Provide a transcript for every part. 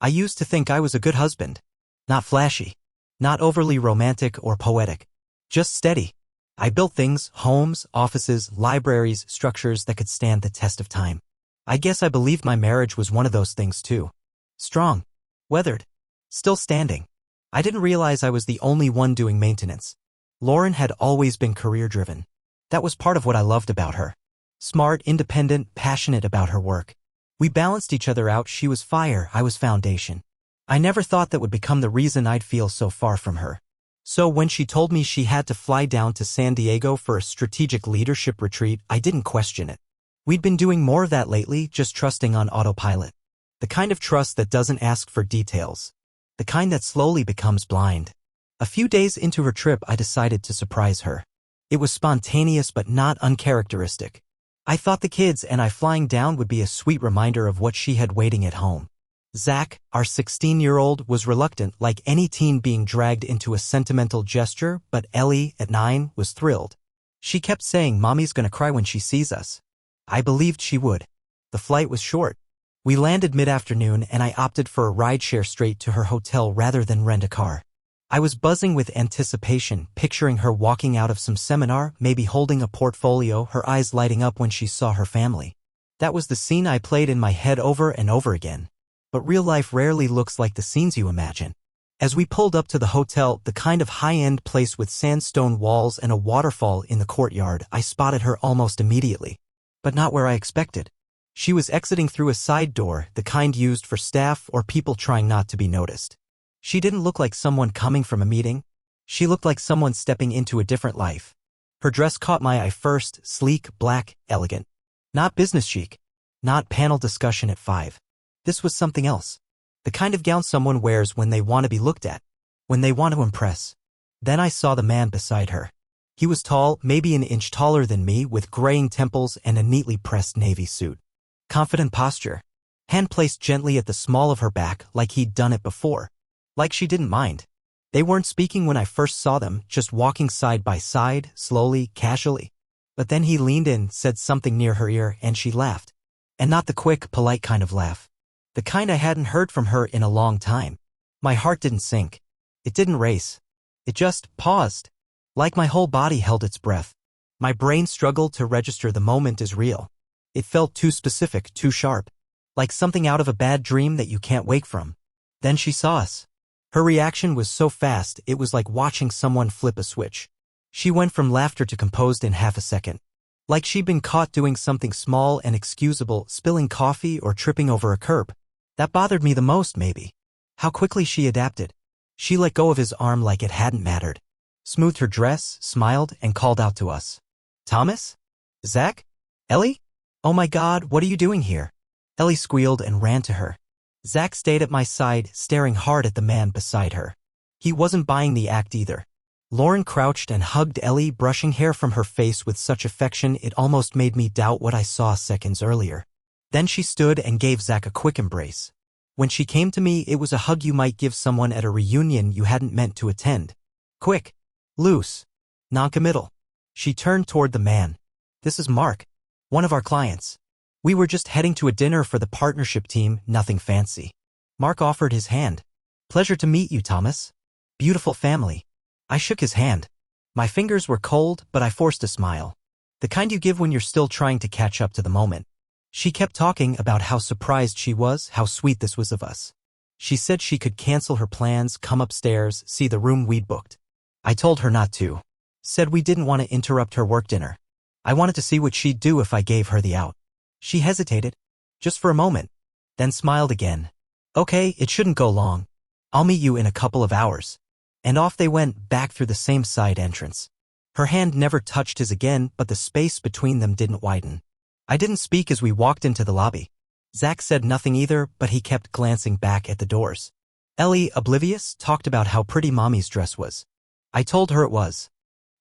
I used to think I was a good husband. Not flashy. Not overly romantic or poetic. Just steady. I built things, homes, offices, libraries, structures that could stand the test of time. I guess I believed my marriage was one of those things too. Strong. Weathered. Still standing. I didn't realize I was the only one doing maintenance. Lauren had always been career-driven. That was part of what I loved about her. Smart, independent, passionate about her work. We balanced each other out. She was fire, I was foundation. I never thought that would become the reason I'd feel so far from her. So when she told me she had to fly down to San Diego for a strategic leadership retreat, I didn't question it. We'd been doing more of that lately, just trusting on autopilot. The kind of trust that doesn't ask for details. The kind that slowly becomes blind. A few days into her trip, I decided to surprise her. It was spontaneous but not uncharacteristic. I thought the kids and I flying down would be a sweet reminder of what she had waiting at home. Zach, our 16-year-old, was reluctant, like any teen being dragged into a sentimental gesture, but Ellie, at 9, was thrilled. She kept saying, "Mommy's gonna cry when she sees us." I believed she would. The flight was short. We landed mid-afternoon and I opted for a rideshare straight to her hotel rather than rent a car. I was buzzing with anticipation, picturing her walking out of some seminar, maybe holding a portfolio, her eyes lighting up when she saw her family. That was the scene I played in my head over and over again. But real life rarely looks like the scenes you imagine. As we pulled up to the hotel, the kind of high-end place with sandstone walls and a waterfall in the courtyard, I spotted her almost immediately. But not where I expected. She was exiting through a side door, the kind used for staff or people trying not to be noticed. She didn't look like someone coming from a meeting. She looked like someone stepping into a different life. Her dress caught my eye first, sleek, black, elegant. Not business chic. Not panel discussion at 5. This was something else. The kind of gown someone wears when they want to be looked at. When they want to impress. Then I saw the man beside her. He was tall, maybe an inch taller than me, with graying temples and a neatly pressed navy suit. Confident posture. Hand placed gently at the small of her back, like he'd done it before. Like she didn't mind. They weren't speaking when I first saw them, just walking side by side, slowly, casually. But then he leaned in, said something near her ear, and she laughed. And not the quick, polite kind of laugh. The kind I hadn't heard from her in a long time. My heart didn't sink. It didn't race. It just paused. Like my whole body held its breath. My brain struggled to register the moment as real. It felt too specific, too sharp. Like something out of a bad dream that you can't wake from. Then she saw us. Her reaction was so fast, it was like watching someone flip a switch. She went from laughter to composed in half a second. Like she'd been caught doing something small and excusable, spilling coffee or tripping over a curb. That bothered me the most, maybe. How quickly she adapted. She let go of his arm like it hadn't mattered. Smoothed her dress, smiled, and called out to us. "Thomas? Zach? Ellie? Oh my God, what are you doing here?" Ellie squealed and ran to her. Zach stayed at my side, staring hard at the man beside her. He wasn't buying the act either. Lauren crouched and hugged Ellie, brushing hair from her face with such affection it almost made me doubt what I saw seconds earlier. Then she stood and gave Zach a quick embrace. When she came to me, it was a hug you might give someone at a reunion you hadn't meant to attend. Quick. Loose. Non-committal. She turned toward the man. "This is Mark. One of our clients. We were just heading to a dinner for the partnership team, nothing fancy." Mark offered his hand. "Pleasure to meet you, Thomas. Beautiful family." I shook his hand. My fingers were cold, but I forced a smile. The kind you give when you're still trying to catch up to the moment. She kept talking about how surprised she was, how sweet this was of us. She said she could cancel her plans, come upstairs, see the room we'd booked. I told her not to. Said we didn't want to interrupt her work dinner. I wanted to see what she'd do if I gave her the out. She hesitated. Just for a moment. Then smiled again. "Okay, it shouldn't go long. I'll meet you in a couple of hours." And off they went, back through the same side entrance. Her hand never touched his again, but the space between them didn't widen. I didn't speak as we walked into the lobby. Zach said nothing either, but he kept glancing back at the doors. Ellie, oblivious, talked about how pretty Mommy's dress was. I told her it was.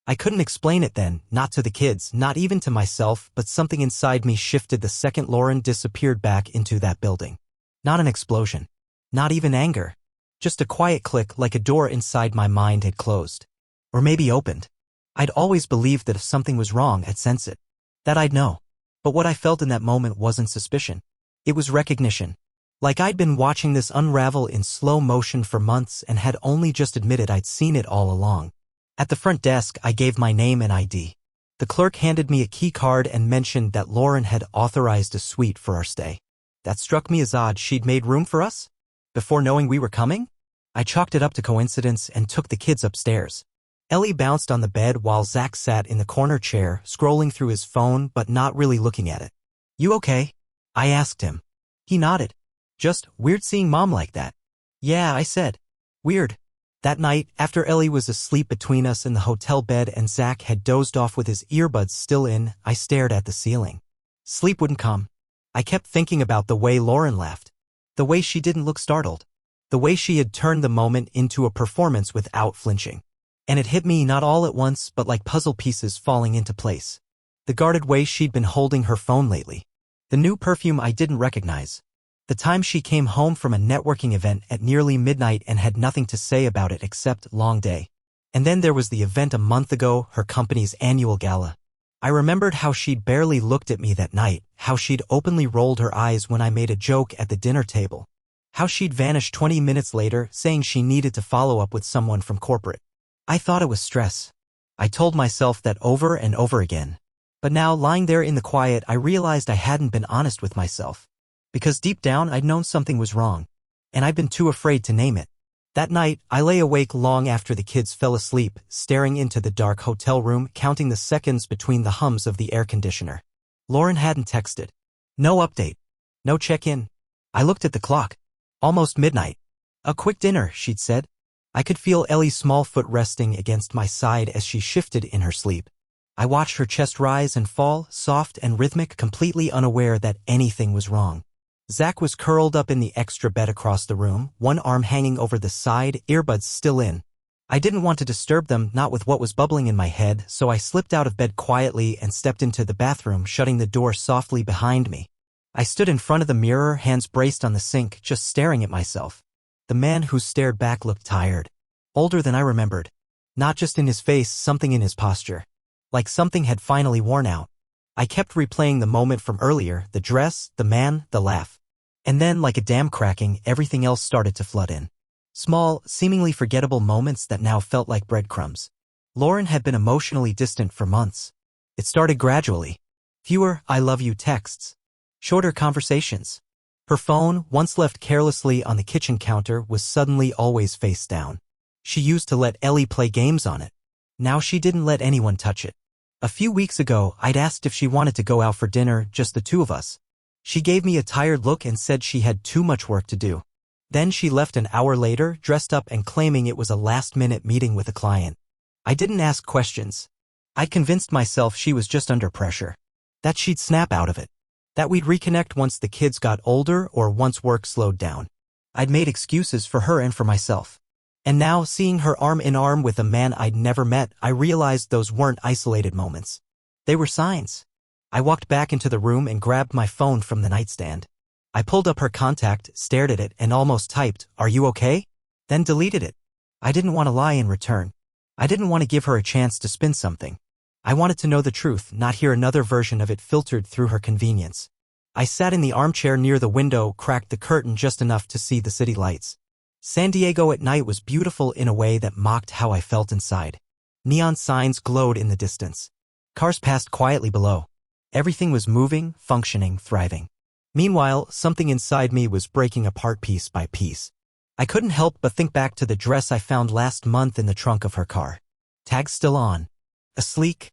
I couldn't explain it then, not to the kids, not even to myself, but something inside me shifted the second Lauren disappeared back into that building. Not an explosion. Not even anger. Just a quiet click, like a door inside my mind had closed. Or maybe opened. I'd always believed that if something was wrong, I'd sense it. That I'd know. But what I felt in that moment wasn't suspicion. It was recognition. Like I'd been watching this unravel in slow motion for months and had only just admitted I'd seen it all along. At the front desk, I gave my name and ID. The clerk handed me a key card and mentioned that Lauren had authorized a suite for our stay. That struck me as odd. She'd made room for us? Before knowing we were coming? I chalked it up to coincidence and took the kids upstairs. Ellie bounced on the bed while Zach sat in the corner chair, scrolling through his phone but not really looking at it. "You okay?" I asked him. He nodded. "Just weird seeing Mom like that." "Yeah," I said. "Weird." That night, after Ellie was asleep between us in the hotel bed and Zach had dozed off with his earbuds still in, I stared at the ceiling. Sleep wouldn't come. I kept thinking about the way Lauren laughed. The way she didn't look startled. The way she had turned the moment into a performance without flinching. And it hit me not all at once but like puzzle pieces falling into place. The guarded way she'd been holding her phone lately. The new perfume I didn't recognize. The time she came home from a networking event at nearly midnight and had nothing to say about it except "long day." And then there was the event a month ago, her company's annual gala. I remembered how she'd barely looked at me that night, how she'd openly rolled her eyes when I made a joke at the dinner table. How she'd vanished 20 minutes later, saying she needed to follow up with someone from corporate. I thought it was stress. I told myself that over and over again. But now, lying there in the quiet, I realized I hadn't been honest with myself. Because deep down I'd known something was wrong. And I'd been too afraid to name it. That night, I lay awake long after the kids fell asleep, staring into the dark hotel room, counting the seconds between the hums of the air conditioner. Lauren hadn't texted. No update. No check-in. I looked at the clock. Almost midnight. "A quick dinner," she'd said. I could feel Ellie's small foot resting against my side as she shifted in her sleep. I watched her chest rise and fall, soft and rhythmic, completely unaware that anything was wrong. Zach was curled up in the extra bed across the room, one arm hanging over the side, earbuds still in. I didn't want to disturb them, not with what was bubbling in my head, so I slipped out of bed quietly and stepped into the bathroom, shutting the door softly behind me. I stood in front of the mirror, hands braced on the sink, just staring at myself. The man who stared back looked tired. Older than I remembered. Not just in his face, something in his posture. Like something had finally worn out. I kept replaying the moment from earlier, the dress, the man, the laugh. And then, like a dam cracking, everything else started to flood in. Small, seemingly forgettable moments that now felt like breadcrumbs. Lauren had been emotionally distant for months. It started gradually. Fewer "I love you" texts. Shorter conversations. Her phone, once left carelessly on the kitchen counter, was suddenly always face down. She used to let Ellie play games on it. Now she didn't let anyone touch it. A few weeks ago, I'd asked if she wanted to go out for dinner, just the two of us. She gave me a tired look and said she had too much work to do. Then she left an hour later, dressed up and claiming it was a last-minute meeting with a client. I didn't ask questions. I convinced myself she was just under pressure. That she'd snap out of it. That we'd reconnect once the kids got older or once work slowed down. I'd made excuses for her and for myself. And now, seeing her arm in arm with a man I'd never met, I realized those weren't isolated moments. They were signs. I walked back into the room and grabbed my phone from the nightstand. I pulled up her contact, stared at it, and almost typed, "Are you okay?" Then deleted it. I didn't want to lie in return. I didn't want to give her a chance to spin something. I wanted to know the truth, not hear another version of it filtered through her convenience. I sat in the armchair near the window, cracked the curtain just enough to see the city lights. San Diego at night was beautiful in a way that mocked how I felt inside. Neon signs glowed in the distance. Cars passed quietly below. Everything was moving, functioning, thriving. Meanwhile, something inside me was breaking apart piece by piece. I couldn't help but think back to the dress I found last month in the trunk of her car. Tag still on. A sleek,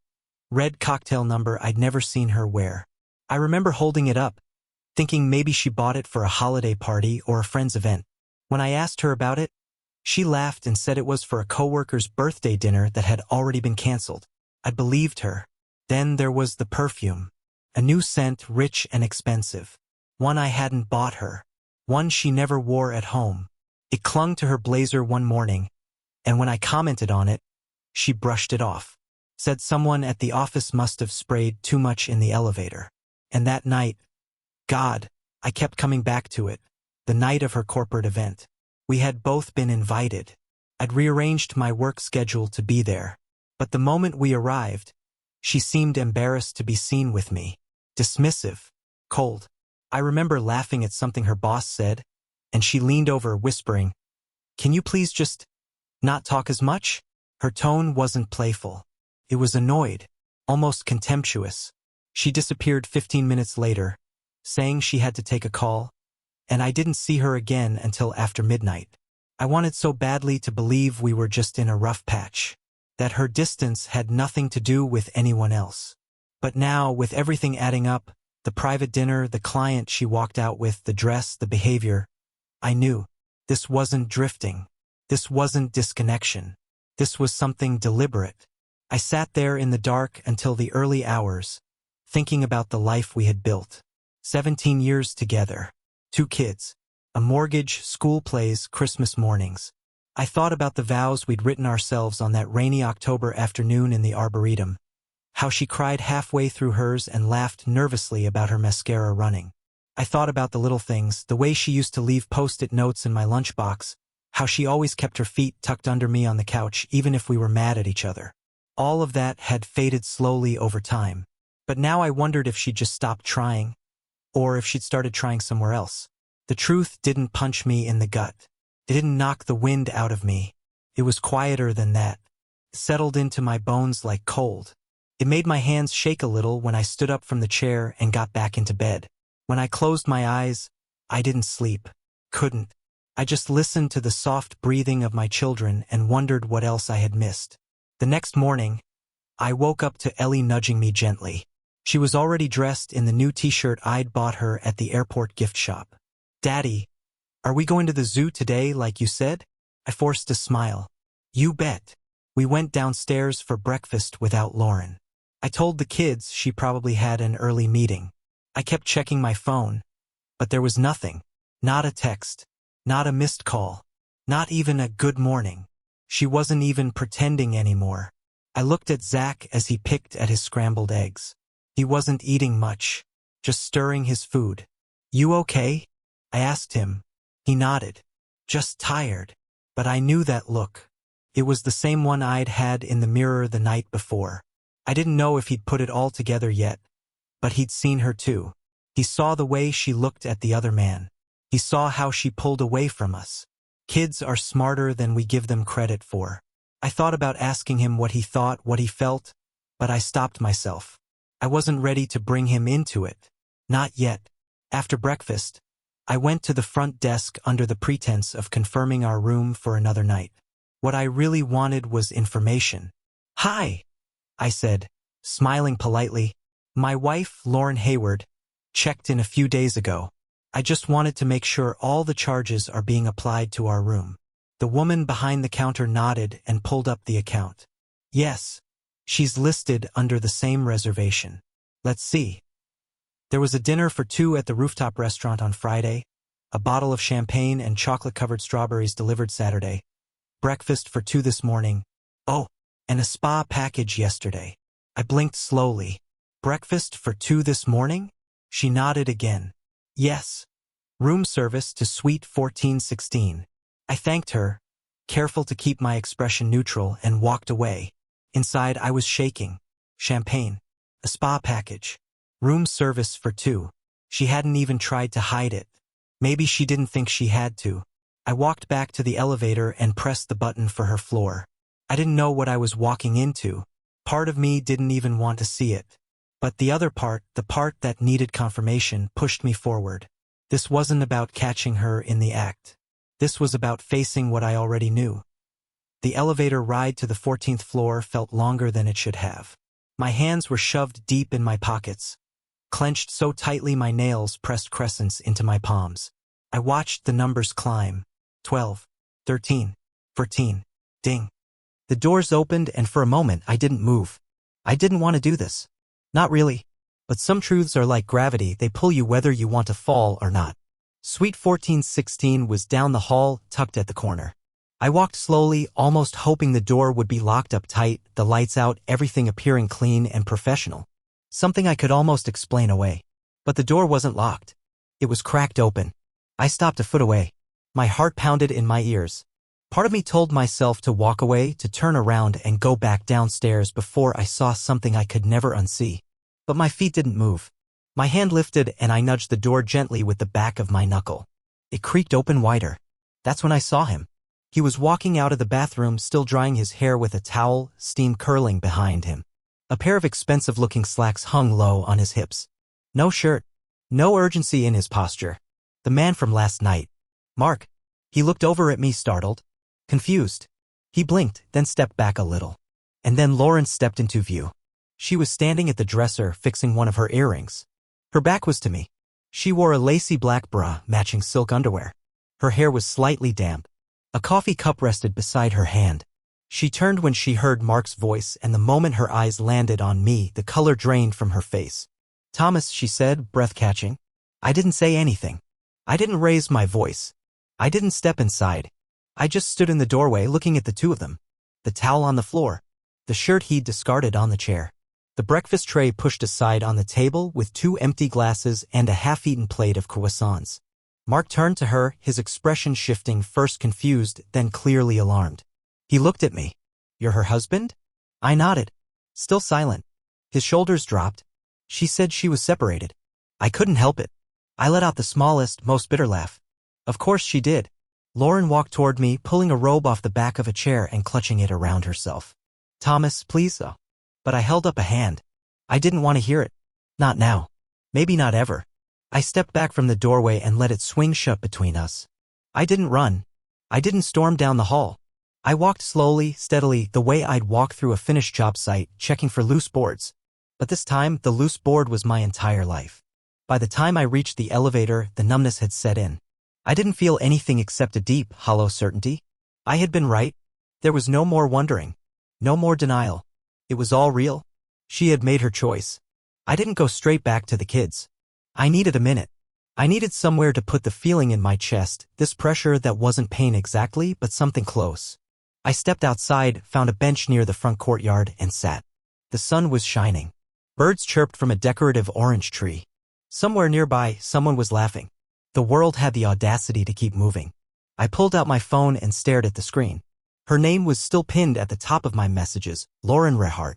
red cocktail number I'd never seen her wear. I remember holding it up, thinking maybe she bought it for a holiday party or a friend's event. When I asked her about it, she laughed and said it was for a coworker's birthday dinner that had already been canceled. I believed her. Then there was the perfume. A new scent, rich and expensive. One I hadn't bought her. One she never wore at home. It clung to her blazer one morning, and when I commented on it, she brushed it off. Said someone at the office must have sprayed too much in the elevator. And that night, God, I kept coming back to it. The night of her corporate event. We had both been invited. I'd rearranged my work schedule to be there. But the moment we arrived, she seemed embarrassed to be seen with me. Dismissive. Cold. I remember laughing at something her boss said, and she leaned over whispering, "Can you please just not talk as much?" Her tone wasn't playful. It was annoyed, almost contemptuous. She disappeared 15 minutes later, saying she had to take a call, and I didn't see her again until after midnight. I wanted so badly to believe we were just in a rough patch, that her distance had nothing to do with anyone else. But now, with everything adding up, the private dinner, the client she walked out with, the dress, the behavior, I knew this wasn't drifting. This wasn't disconnection. This was something deliberate. I sat there in the dark until the early hours, thinking about the life we had built. 17 years together. 2 kids. A mortgage, school plays, Christmas mornings. I thought about the vows we'd written ourselves on that rainy October afternoon in the Arboretum. How she cried halfway through hers and laughed nervously about her mascara running. I thought about the little things, the way she used to leave post-it notes in my lunchbox, how she always kept her feet tucked under me on the couch even if we were mad at each other. All of that had faded slowly over time. But now I wondered if she'd just stopped trying, or if she'd started trying somewhere else. The truth didn't punch me in the gut. It didn't knock the wind out of me. It was quieter than that. It settled into my bones like cold. It made my hands shake a little when I stood up from the chair and got back into bed. When I closed my eyes, I didn't sleep. Couldn't. I just listened to the soft breathing of my children and wondered what else I had missed. The next morning, I woke up to Ellie nudging me gently. She was already dressed in the new t-shirt I'd bought her at the airport gift shop. "Daddy, are we going to the zoo today like you said?" I forced a smile. "You bet." We went downstairs for breakfast without Lauren. I told the kids she probably had an early meeting. I kept checking my phone, but there was nothing. Not a text. Not a missed call. Not even a good morning. She wasn't even pretending anymore. I looked at Zach as he picked at his scrambled eggs. He wasn't eating much, just stirring his food. "You okay?" I asked him. He nodded. "Just tired." But I knew that look. It was the same one I'd had in the mirror the night before. I didn't know if he'd put it all together yet, but he'd seen her too. He saw the way she looked at the other man. He saw how she pulled away from us. Kids are smarter than we give them credit for. I thought about asking him what he thought, what he felt, but I stopped myself. I wasn't ready to bring him into it. Not yet. After breakfast, I went to the front desk under the pretense of confirming our room for another night. What I really wanted was information. "Hi," I said, smiling politely. "My wife, Lauren Hayward, checked in a few days ago. I just wanted to make sure all the charges are being applied to our room." The woman behind the counter nodded and pulled up the account. "Yes, she's listed under the same reservation. Let's see. There was a dinner for 2 at the rooftop restaurant on Friday, a bottle of champagne and chocolate-covered strawberries delivered Saturday, breakfast for 2 this morning, oh, and a spa package yesterday." I blinked slowly. "Breakfast for 2 this morning?" She nodded again. "Yes. Room service to Suite 1416. I thanked her, careful to keep my expression neutral, and walked away. Inside I was shaking. Champagne. A spa package. Room service for 2. She hadn't even tried to hide it. Maybe she didn't think she had to. I walked back to the elevator and pressed the button for her floor. I didn't know what I was walking into. Part of me didn't even want to see it. But the other part, the part that needed confirmation, pushed me forward. This wasn't about catching her in the act. This was about facing what I already knew. The elevator ride to the 14th floor felt longer than it should have. My hands were shoved deep in my pockets, clenched so tightly my nails pressed crescents into my palms. I watched the numbers climb. 12, 13, 14, ding. The doors opened, and for a moment I didn't move. I didn't want to do this. Not really. But some truths are like gravity, they pull you whether you want to fall or not. Suite 1416 was down the hall, tucked at the corner. I walked slowly, almost hoping the door would be locked up tight, the lights out, everything appearing clean and professional. Something I could almost explain away. But the door wasn't locked. It was cracked open. I stopped a foot away. My heart pounded in my ears. Part of me told myself to walk away, to turn around and go back downstairs before I saw something I could never unsee. But my feet didn't move. My hand lifted and I nudged the door gently with the back of my knuckle. It creaked open wider. That's when I saw him. He was walking out of the bathroom, still drying his hair with a towel, steam curling behind him. A pair of expensive-looking slacks hung low on his hips. No shirt. No urgency in his posture. The man from last night. Mark. He looked over at me, startled. Confused. He blinked, then stepped back a little. And then Lauren stepped into view. She was standing at the dresser, fixing one of her earrings. Her back was to me. She wore a lacy black bra, matching silk underwear. Her hair was slightly damp. A coffee cup rested beside her hand. She turned when she heard Mark's voice, and the moment her eyes landed on me, the color drained from her face. Thomas, she said, breath-catching. I didn't say anything. I didn't raise my voice. I didn't step inside. I just stood in the doorway looking at the two of them. The towel on the floor. The shirt he'd discarded on the chair. The breakfast tray pushed aside on the table with 2 empty glasses and a half-eaten plate of croissants. Mark turned to her, his expression shifting, first confused, then clearly alarmed. He looked at me. You're her husband? I nodded. Still silent. His shoulders dropped. She said she was separated. I couldn't help it. I let out the smallest, most bitter laugh. Of course she did. Lauren walked toward me, pulling a robe off the back of a chair and clutching it around herself. Thomas, please. But I held up a hand. I didn't want to hear it. Not now. Maybe not ever. I stepped back from the doorway and let it swing shut between us. I didn't run. I didn't storm down the hall. I walked slowly, steadily, the way I'd walk through a finished job site, checking for loose boards. But this time, the loose board was my entire life. By the time I reached the elevator, the numbness had set in. I didn't feel anything except a deep, hollow certainty. I had been right. There was no more wondering. No more denial. It was all real. She had made her choice. I didn't go straight back to the kids. I needed a minute. I needed somewhere to put the feeling in my chest, this pressure that wasn't pain exactly, but something close. I stepped outside, found a bench near the front courtyard, and sat. The sun was shining. Birds chirped from a decorative orange tree. Somewhere nearby, someone was laughing. The world had the audacity to keep moving. I pulled out my phone and stared at the screen. Her name was still pinned at the top of my messages, Lauren Rehart.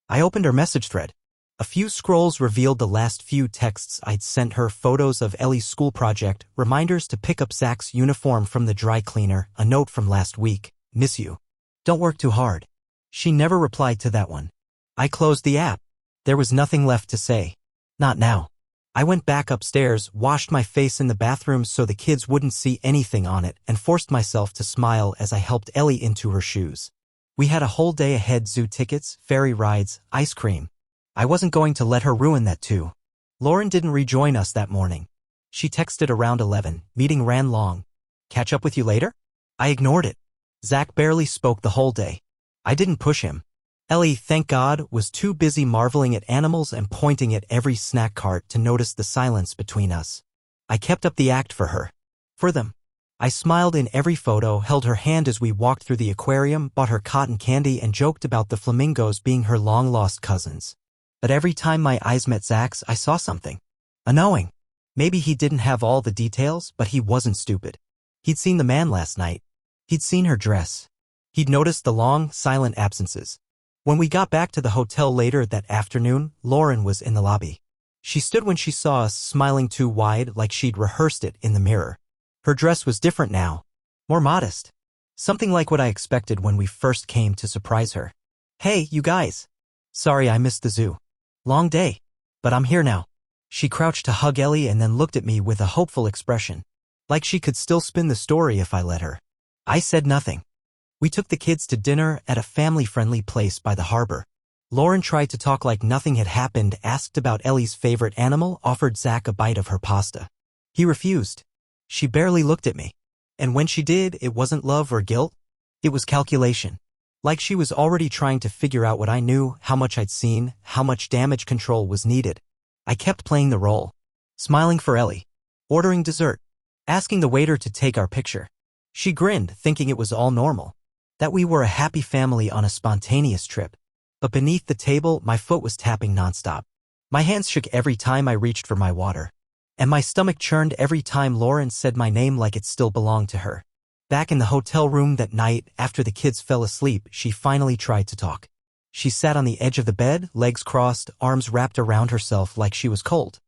I opened her message thread. A few scrolls revealed the last few texts I'd sent her, photos of Ellie's school project, reminders to pick up Zach's uniform from the dry cleaner, a note from last week, miss you. Don't work too hard. She never replied to that one. I closed the app. There was nothing left to say. Not now. I went back upstairs, washed my face in the bathroom so the kids wouldn't see anything on it, and forced myself to smile as I helped Ellie into her shoes. We had a whole day ahead: zoo tickets, ferry rides, ice cream. I wasn't going to let her ruin that too. Lauren didn't rejoin us that morning. She texted around 11, meeting ran long. Catch up with you later? I ignored it. Zach barely spoke the whole day. I didn't push him. Ellie, thank God, was too busy marveling at animals and pointing at every snack cart to notice the silence between us. I kept up the act for her. For them. I smiled in every photo, held her hand as we walked through the aquarium, bought her cotton candy, and joked about the flamingos being her long-lost cousins. But every time my eyes met Zach's, I saw something. A knowing. Maybe he didn't have all the details, but he wasn't stupid. He'd seen the man last night. He'd seen her dress. He'd noticed the long, silent absences. When we got back to the hotel later that afternoon, Lauren was in the lobby. She stood when she saw us, smiling too wide, like she'd rehearsed it in the mirror. Her dress was different now. More modest. Something like what I expected when we first came to surprise her. Hey, you guys. Sorry I missed the zoo. Long day. But I'm here now. She crouched to hug Ellie and then looked at me with a hopeful expression. Like she could still spin the story if I let her. I said nothing. We took the kids to dinner at a family-friendly place by the harbor. Lauren tried to talk like nothing had happened, asked about Ellie's favorite animal, offered Zach a bite of her pasta. He refused. She barely looked at me. And when she did, it wasn't love or guilt. It was calculation. Like she was already trying to figure out what I knew, how much I'd seen, how much damage control was needed. I kept playing the role. Smiling for Ellie. Ordering dessert. Asking the waiter to take our picture. She grinned, thinking it was all normal. That we were a happy family on a spontaneous trip. But beneath the table, my foot was tapping nonstop. My hands shook every time I reached for my water. And my stomach churned every time Lauren said my name like it still belonged to her. Back in the hotel room that night, after the kids fell asleep, she finally tried to talk. She sat on the edge of the bed, legs crossed, arms wrapped around herself like she was cold.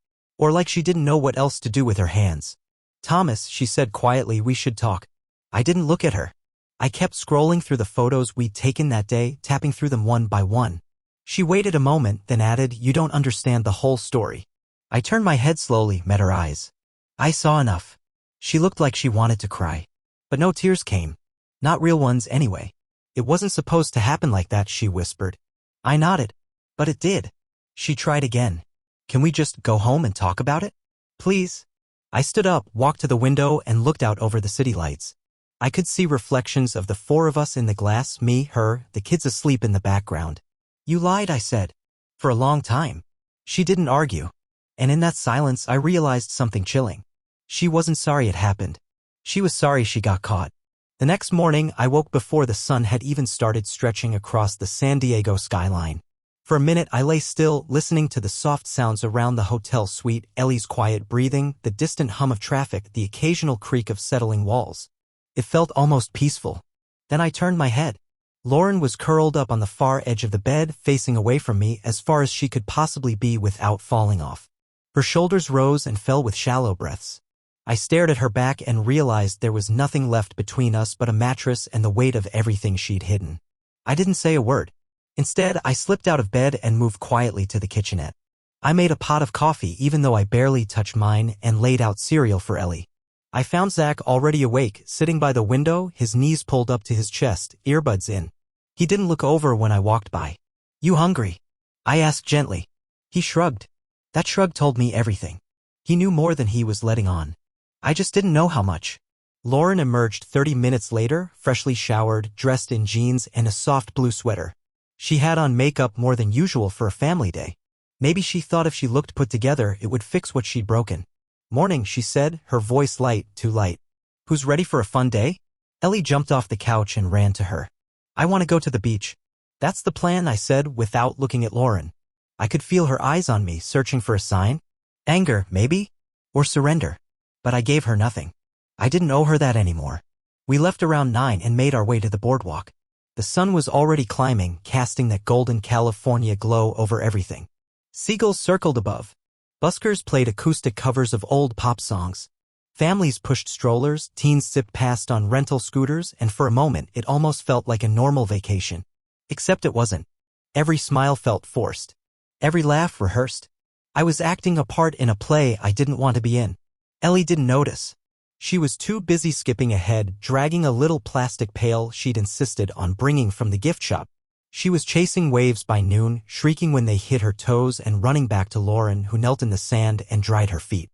Or like she didn't know what else to do with her hands. Thomas, she said quietly, we should talk. I didn't look at her. I kept scrolling through the photos we'd taken that day, tapping through them one by one. She waited a moment, then added, you don't understand the whole story. I turned my head slowly, met her eyes. I saw enough. She looked like she wanted to cry. But no tears came. Not real ones anyway. It wasn't supposed to happen like that, she whispered. I nodded. But it did. She tried again. Can we just go home and talk about it? Please? I stood up, walked to the window, and looked out over the city lights. I could see reflections of the four of us in the glass, me, her, the kids asleep in the background. You lied, I said. For a long time. She didn't argue. And in that silence I realized something chilling. She wasn't sorry it happened. She was sorry she got caught. The next morning I woke before the sun had even started stretching across the San Diego skyline. For a minute I lay still, listening to the soft sounds around the hotel suite, Ellie's quiet breathing, the distant hum of traffic, the occasional creak of settling walls. It felt almost peaceful. Then I turned my head. Lauren was curled up on the far edge of the bed, facing away from me as far as she could possibly be without falling off. Her shoulders rose and fell with shallow breaths. I stared at her back and realized there was nothing left between us but a mattress and the weight of everything she'd hidden. I didn't say a word. Instead, I slipped out of bed and moved quietly to the kitchenette. I made a pot of coffee even though I barely touched mine and laid out cereal for Ellie. I found Zach already awake, sitting by the window, his knees pulled up to his chest, earbuds in. He didn't look over when I walked by. You hungry? I asked gently. He shrugged. That shrug told me everything. He knew more than he was letting on. I just didn't know how much. Lauren emerged 30 minutes later, freshly showered, dressed in jeans and a soft blue sweater. She had on makeup more than usual for a family day. Maybe she thought if she looked put together it would fix what she'd broken. Morning, she said, her voice light, too light. Who's ready for a fun day? Ellie jumped off the couch and ran to her. I want to go to the beach. That's the plan, I said, without looking at Lauren. I could feel her eyes on me, searching for a sign. Anger, maybe? Or surrender. But I gave her nothing. I didn't owe her that anymore. We left around 9 and made our way to the boardwalk. The sun was already climbing, casting that golden California glow over everything. Seagulls circled above. Buskers played acoustic covers of old pop songs. Families pushed strollers, teens zipped past on rental scooters, and for a moment it almost felt like a normal vacation. Except it wasn't. Every smile felt forced. Every laugh rehearsed. I was acting a part in a play I didn't want to be in. Ellie didn't notice. She was too busy skipping ahead, dragging a little plastic pail she'd insisted on bringing from the gift shop. She was chasing waves by noon, shrieking when they hit her toes and running back to Lauren, who knelt in the sand and dried her feet.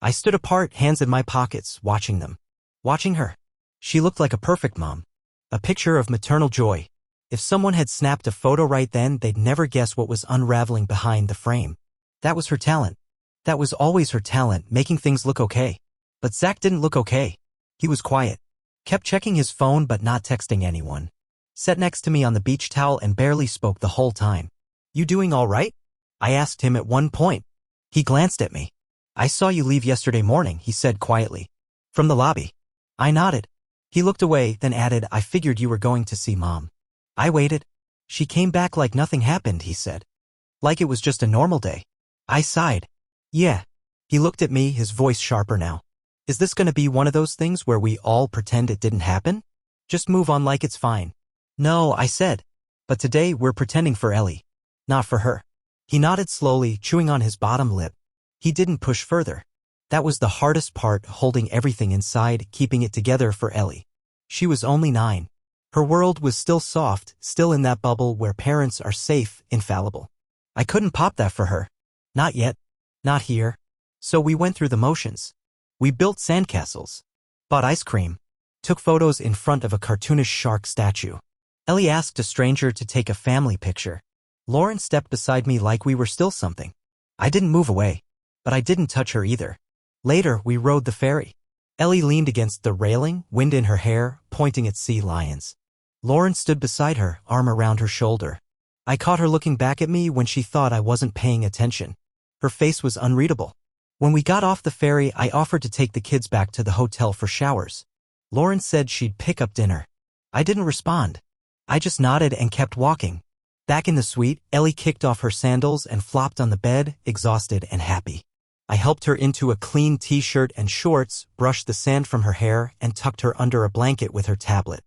I stood apart, hands in my pockets, watching them. Watching her. She looked like a perfect mom. A picture of maternal joy. If someone had snapped a photo right then, they'd never guess what was unraveling behind the frame. That was her talent. That was always her talent, making things look okay. But Zach didn't look okay. He was quiet. Kept checking his phone but not texting anyone. Sat next to me on the beach towel and barely spoke the whole time. You doing all right? I asked him at one point. He glanced at me. I saw you leave yesterday morning, he said quietly. From the lobby. I nodded. He looked away, then added, I figured you were going to see Mom. I waited. She came back like nothing happened, he said. Like it was just a normal day. I sighed. Yeah. He looked at me, his voice sharper now. Is this gonna be one of those things where we all pretend it didn't happen? Just move on like it's fine. No, I said. But today we're pretending for Ellie. Not for her. He nodded slowly, chewing on his bottom lip. He didn't push further. That was the hardest part, holding everything inside, keeping it together for Ellie. She was only 9. Her world was still soft, still in that bubble where parents are safe, infallible. I couldn't pop that for her. Not yet. Not here. So we went through the motions. We built sandcastles. Bought ice cream. Took photos in front of a cartoonish shark statue. Ellie asked a stranger to take a family picture. Lauren stepped beside me like we were still something. I didn't move away. But I didn't touch her either. Later, we rode the ferry. Ellie leaned against the railing, wind in her hair, pointing at sea lions. Lauren stood beside her, arm around her shoulder. I caught her looking back at me when she thought I wasn't paying attention. Her face was unreadable. When we got off the ferry, I offered to take the kids back to the hotel for showers. Lauren said she'd pick up dinner. I didn't respond. I just nodded and kept walking. Back in the suite, Ellie kicked off her sandals and flopped on the bed, exhausted and happy. I helped her into a clean t-shirt and shorts, brushed the sand from her hair, and tucked her under a blanket with her tablet.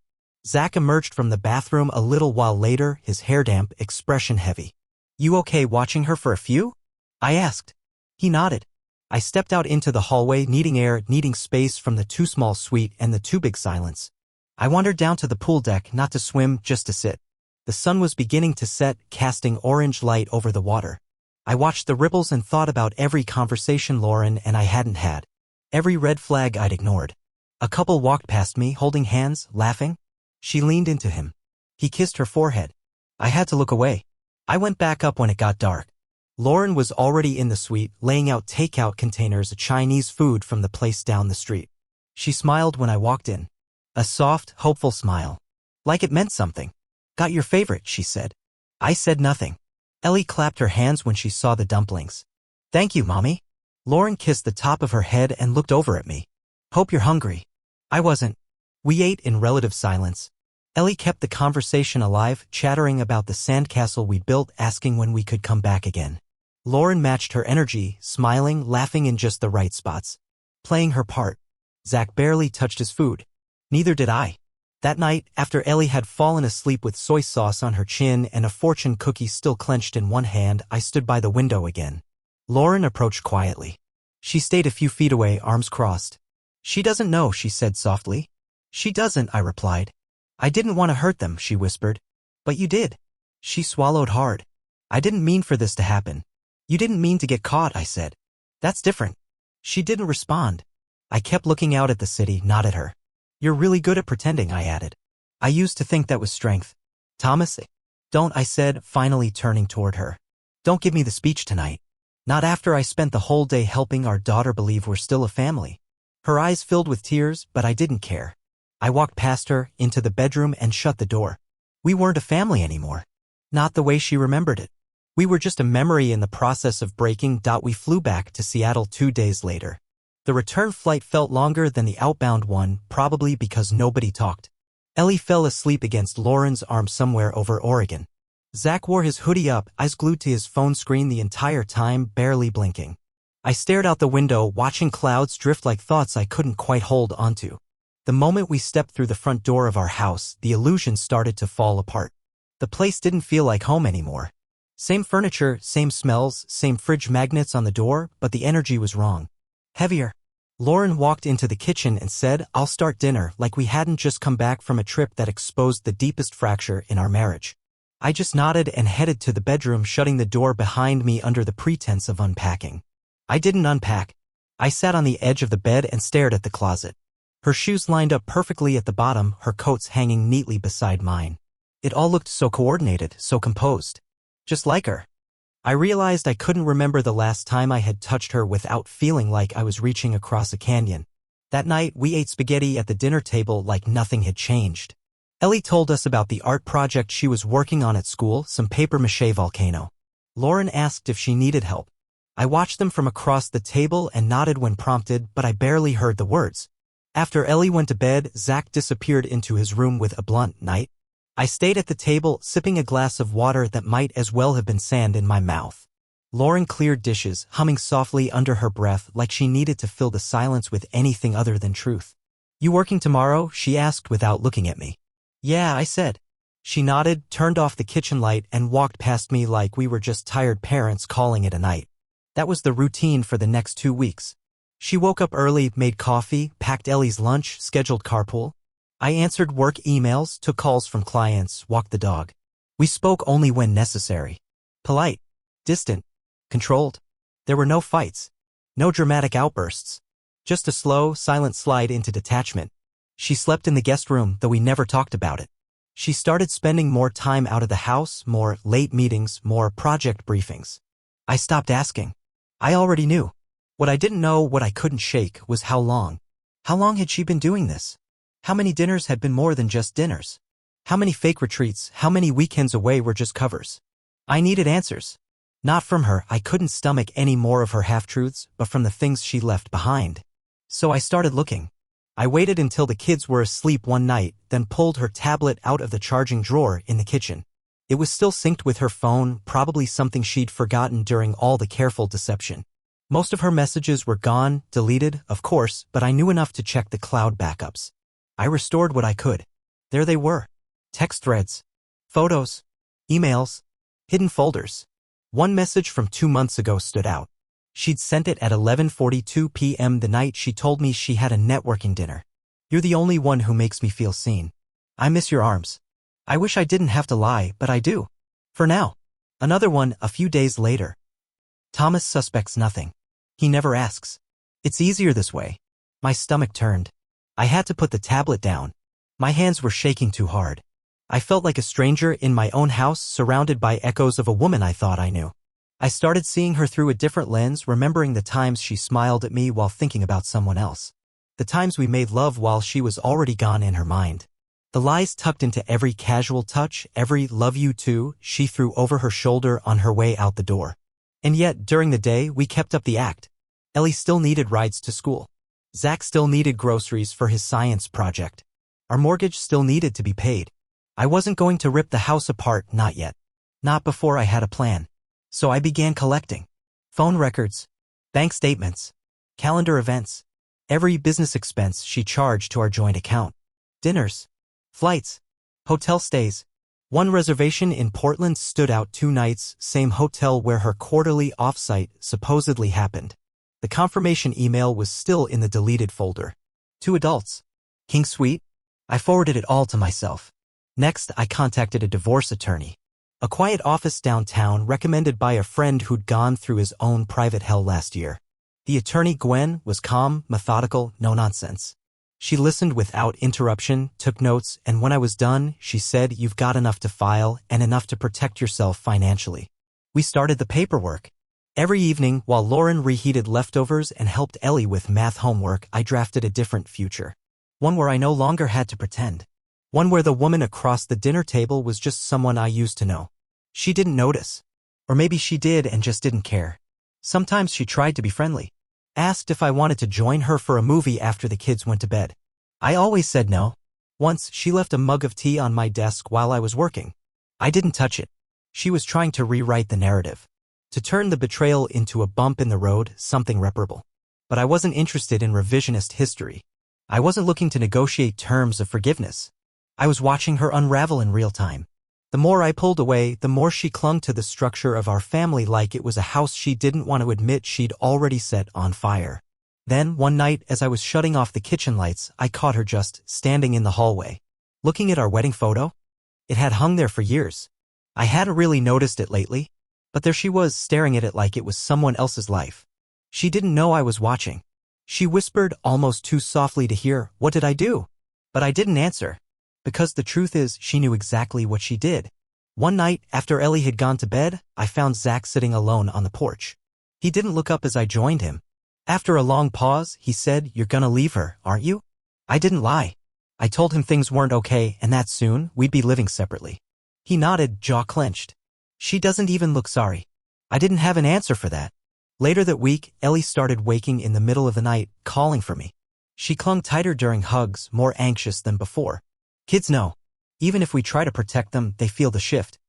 Zach emerged from the bathroom a little while later, his hair damp, expression heavy. "You okay watching her for a few?" I asked. He nodded. I stepped out into the hallway, needing air, needing space from the too small suite and the too big silence. I wandered down to the pool deck, not to swim, just to sit. The sun was beginning to set, casting orange light over the water. I watched the ripples and thought about every conversation Lauren and I hadn't had. Every red flag I'd ignored. A couple walked past me, holding hands, laughing. She leaned into him. He kissed her forehead. I had to look away. I went back up when it got dark. Lauren was already in the suite, laying out takeout containers of Chinese food from the place down the street. She smiled when I walked in. A soft, hopeful smile. Like it meant something. "Got your favorite," she said. I said nothing. Ellie clapped her hands when she saw the dumplings. "Thank you, Mommy." Lauren kissed the top of her head and looked over at me. "Hope you're hungry." I wasn't. We ate in relative silence. Ellie kept the conversation alive, chattering about the sandcastle we'd built, asking when we could come back again. Lauren matched her energy, smiling, laughing in just the right spots. Playing her part. Zach barely touched his food. Neither did I. That night, after Ellie had fallen asleep with soy sauce on her chin and a fortune cookie still clenched in one hand, I stood by the window again. Lauren approached quietly. She stayed a few feet away, arms crossed. "She doesn't know," she said softly. "She doesn't," I replied. "I didn't want to hurt them," she whispered. "But you did." She swallowed hard. "I didn't mean for this to happen." "You didn't mean to get caught," I said. "That's different." She didn't respond. I kept looking out at the city, not at her. "You're really good at pretending," I added. "I used to think that was strength." "Thomas?" "Don't," I said, finally turning toward her. "Don't give me the speech tonight. Not after I spent the whole day helping our daughter believe we're still a family." Her eyes filled with tears, but I didn't care. I walked past her, into the bedroom, and shut the door. We weren't a family anymore. Not the way she remembered it. We were just a memory in the process of breaking. We flew back to Seattle 2 days later. The return flight felt longer than the outbound one, probably because nobody talked. Ellie fell asleep against Lauren's arm somewhere over Oregon. Zach wore his hoodie up, eyes glued to his phone screen the entire time, barely blinking. I stared out the window, watching clouds drift like thoughts I couldn't quite hold onto. The moment we stepped through the front door of our house, the illusion started to fall apart. The place didn't feel like home anymore. Same furniture, same smells, same fridge magnets on the door, but the energy was wrong. Heavier. Lauren walked into the kitchen and said, "I'll start dinner," like we hadn't just come back from a trip that exposed the deepest fracture in our marriage. I just nodded and headed to the bedroom, shutting the door behind me under the pretense of unpacking. I didn't unpack. I sat on the edge of the bed and stared at the closet. Her shoes lined up perfectly at the bottom, her coats hanging neatly beside mine. It all looked so coordinated, so composed. Just like her. I realized I couldn't remember the last time I had touched her without feeling like I was reaching across a canyon. That night, we ate spaghetti at the dinner table like nothing had changed. Ellie told us about the art project she was working on at school, some papier-mâché volcano. Lauren asked if she needed help. I watched them from across the table and nodded when prompted, but I barely heard the words. After Ellie went to bed, Zach disappeared into his room with a blunt night. I stayed at the table, sipping a glass of water that might as well have been sand in my mouth. Lauren cleared dishes, humming softly under her breath like she needed to fill the silence with anything other than truth. "You working tomorrow?" she asked without looking at me. "Yeah," I said. She nodded, turned off the kitchen light, and walked past me like we were just tired parents calling it a night. That was the routine for the next 2 weeks. She woke up early, made coffee, packed Ellie's lunch, scheduled carpool. I answered work emails, took calls from clients, walked the dog. We spoke only when necessary. Polite, distant, controlled. There were no fights. No dramatic outbursts. Just a slow, silent slide into detachment. She slept in the guest room, though we never talked about it. She started spending more time out of the house, more late meetings, more project briefings. I stopped asking. I already knew. What I didn't know, what I couldn't shake, was how long. How long had she been doing this? How many dinners had been more than just dinners? How many fake retreats, how many weekends away were just covers? I needed answers. Not from her, I couldn't stomach any more of her half-truths, but from the things she left behind. So I started looking. I waited until the kids were asleep one night, then pulled her tablet out of the charging drawer in the kitchen. It was still synced with her phone, probably something she'd forgotten during all the careful deception. Most of her messages were gone, deleted, of course, but I knew enough to check the cloud backups. I restored what I could. There they were. Text threads, photos, emails, hidden folders. One message from 2 months ago stood out. She'd sent it at 11:42 p.m. the night she told me she had a networking dinner. You're the only one who makes me feel seen. I miss your arms. I wish I didn't have to lie, but I do. For now. Another one a few days later. Thomas suspects nothing. He never asks. It's easier this way. My stomach turned. I had to put the tablet down. My hands were shaking too hard. I felt like a stranger in my own house, surrounded by echoes of a woman I thought I knew. I started seeing her through a different lens, remembering the times she smiled at me while thinking about someone else. The times we made love while she was already gone in her mind. The lies tucked into every casual touch, every love you too, she threw over her shoulder on her way out the door. And yet, during the day, we kept up the act. Ellie still needed rides to school. Zach still needed groceries for his science project. Our mortgage still needed to be paid. I wasn't going to rip the house apart, not yet. Not before I had a plan. So I began collecting. Phone records, bank statements, calendar events, every business expense she charged to our joint account. Dinners, flights, hotel stays. One reservation in Portland stood out 2 nights, same hotel where her quarterly offsite supposedly happened. The confirmation email was still in the deleted folder. 2 adults. King Suite? I forwarded it all to myself. Next, I contacted a divorce attorney. A quiet office downtown recommended by a friend who'd gone through his own private hell last year. The attorney, Gwen, was calm, methodical, no nonsense. She listened without interruption, took notes, and when I was done, she said, "You've got enough to file and enough to protect yourself financially." We started the paperwork. Every evening, while Lauren reheated leftovers and helped Ellie with math homework, I drafted a different future. One where I no longer had to pretend. One where the woman across the dinner table was just someone I used to know. She didn't notice. Or maybe she did and just didn't care. Sometimes she tried to be friendly. Asked if I wanted to join her for a movie after the kids went to bed. I always said no. Once, she left a mug of tea on my desk while I was working. I didn't touch it. She was trying to rewrite the narrative. To turn the betrayal into a bump in the road, something reparable. But I wasn't interested in revisionist history. I wasn't looking to negotiate terms of forgiveness. I was watching her unravel in real time. The more I pulled away, the more she clung to the structure of our family like it was a house she didn't want to admit she'd already set on fire. Then, one night, as I was shutting off the kitchen lights, I caught her just standing in the hallway. Looking at our wedding photo? It had hung there for years. I hadn't really noticed it lately, but there she was, staring at it like it was someone else's life. She didn't know I was watching. She whispered almost too softly to hear, "What did I do?" But I didn't answer. Because the truth is, she knew exactly what she did. One night, after Ellie had gone to bed, I found Zach sitting alone on the porch. He didn't look up as I joined him. After a long pause, he said, "You're gonna leave her, aren't you?" I didn't lie. I told him things weren't okay and that soon, we'd be living separately. He nodded, jaw clenched. She doesn't even look sorry. I didn't have an answer for that. Later that week, Ellie started waking in the middle of the night, calling for me. She clung tighter during hugs, more anxious than before. Kids know. Even if we try to protect them, they feel the shift.